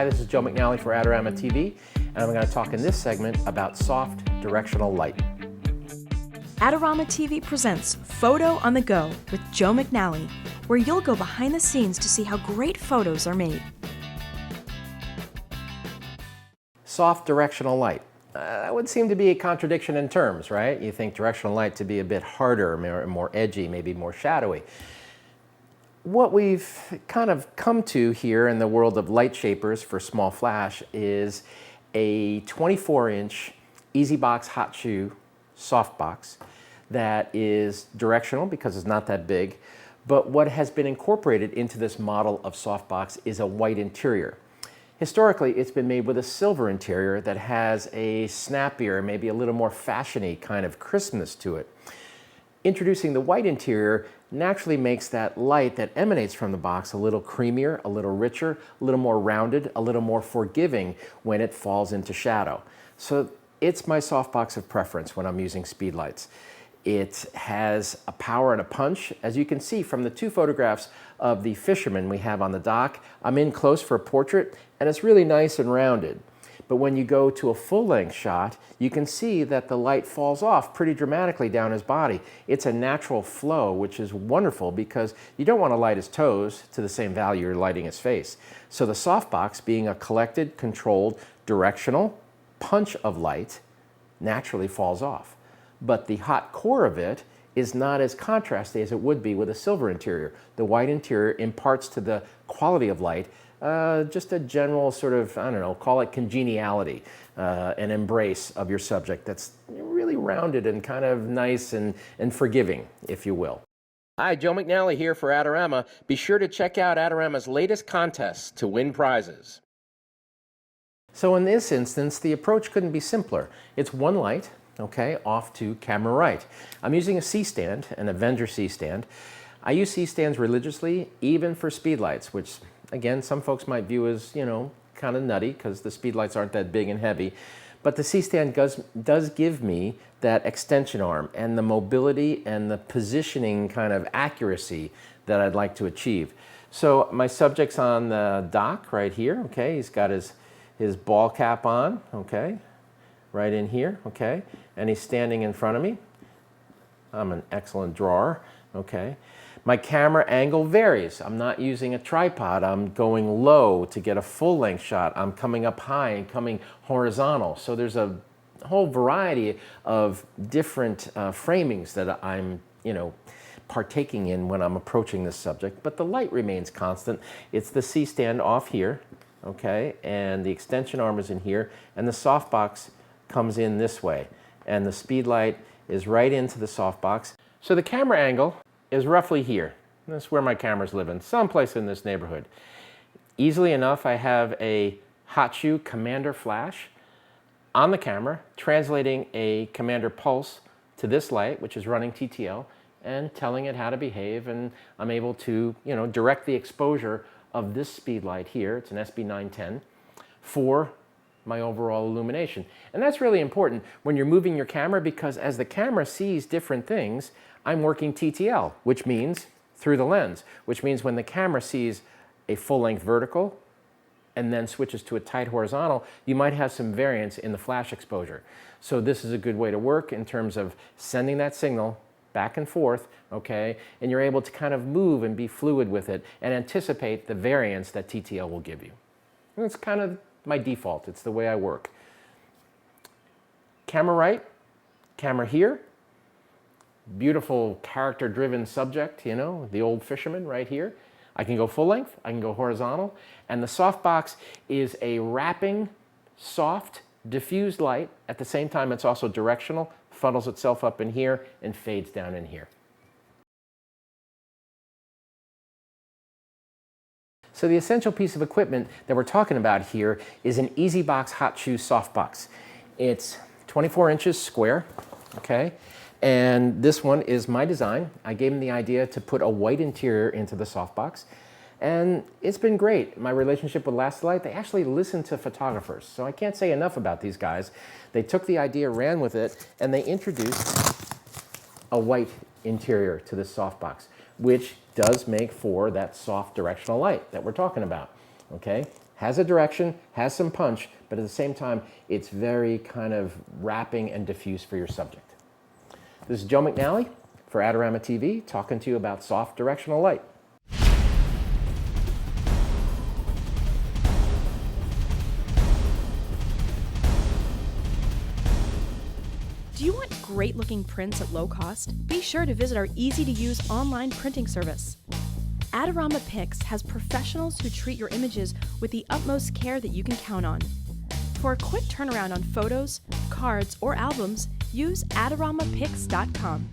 Hi, this is Joe McNally for Adorama TV, and I'm going to talk in this segment about soft directional light. Adorama TV presents Photo on the Go with Joe McNally, where you'll go behind the scenes to see how great photos are made. Soft directional light. That would seem to be a contradiction in terms, right? You think directional light to be a bit harder, more edgy, maybe more shadowy. What we've kind of come to here in the world of light shapers for small flash is a 24-inch EasyBox hot shoe softbox that is directional because it's not that big, but what has been incorporated into this model of softbox is a white interior. Historically, it's been made with a silver interior that has a snappier, maybe a little more fashiony kind of crispness to it. Introducing the white interior naturally makes that light that emanates from the box a little creamier, a little richer, a little more rounded, a little more forgiving when it falls into shadow. So it's my softbox of preference when I'm using speed lights. It has a power and a punch. As you can see from the two photographs of the fisherman we have on the dock, I'm in close for a portrait and it's really nice and rounded. But when you go to a full-length shot, you can see that the light falls off pretty dramatically down his body. It's a natural flow, which is wonderful because you don't want to light his toes to the same value you're lighting his face. So the softbox, being a collected, controlled, directional punch of light, naturally falls off. But the hot core of it is not as contrasty as it would be with a silver interior. The white interior imparts to the quality of light just a general sort of, I don't know, call it congeniality, an embrace of your subject that's really rounded and kind of nice and forgiving, if you will. Hi, Joe McNally here for Adorama. Be sure to check out Adorama's latest contests to win prizes. So in this instance, the approach couldn't be simpler. It's one light, okay, off to camera right. I'm using a C-stand, an Avenger C-stand. I use C-stands religiously, even for speed lights, which again, some folks might view as, you know, kind of nutty because the speed lights aren't that big and heavy. But the C-stand does give me that extension arm and the mobility and the positioning kind of accuracy that I'd like to achieve. So my subject's on the dock right here, okay? He's got his ball cap on, okay? Right in here, okay? And he's standing in front of me. I'm an excellent drawer, okay? My camera angle varies. I'm not using a tripod. I'm going low to get a full-length shot. I'm coming up high and coming horizontal. So there's a whole variety of different framings that I'm, you know, partaking in when I'm approaching this subject, but the light remains constant. It's the C-stand off here, okay, and the extension arm is in here, and the softbox comes in this way, and the speed light is right into the softbox. So the camera angle is roughly here. That's where my camera's living, someplace in this neighborhood. Easily enough, I have a hot shoe commander flash on the camera, translating a commander pulse to this light, which is running TTL, and telling it how to behave, and I'm able to, you know, direct the exposure of this speed light here, it's an SB910, for my overall illumination. And that's really important when you're moving your camera because as the camera sees different things, I'm working TTL, which means through the lens, which means when the camera sees a full-length vertical and then switches to a tight horizontal, you might have some variance in the flash exposure. So this is a good way to work in terms of sending that signal back and forth, okay, and you're able to kind of move and be fluid with it and anticipate the variance that TTL will give you. And it's kind of my default. It's the way I work. Camera right, camera here. Beautiful character-driven subject, you know, the old fisherman right here. I can go full length, I can go horizontal, and the softbox is a wrapping, soft, diffused light. At the same time, it's also directional, funnels itself up in here and fades down in here. So the essential piece of equipment that we're talking about here is an EasyBox hot shoe softbox. It's 24 inches square, okay? And this one is my design. I gave him the idea to put a white interior into the softbox. And it's been great. My relationship with Lastlight, they actually listen to photographers. So I can't say enough about these guys. They took the idea, ran with it, and they introduced a white interior to this softbox, which does make for that soft directional light that we're talking about. Okay? Has a direction, has some punch, but at the same time, it's very kind of wrapping and diffuse for your subject. This is Joe McNally for Adorama TV, talking to you about soft directional light. Do you want great looking prints at low cost? Be sure to visit our easy to use online printing service. Adorama Pix has professionals who treat your images with the utmost care that you can count on. For a quick turnaround on photos, cards, or albums, use AdoramaPix.com.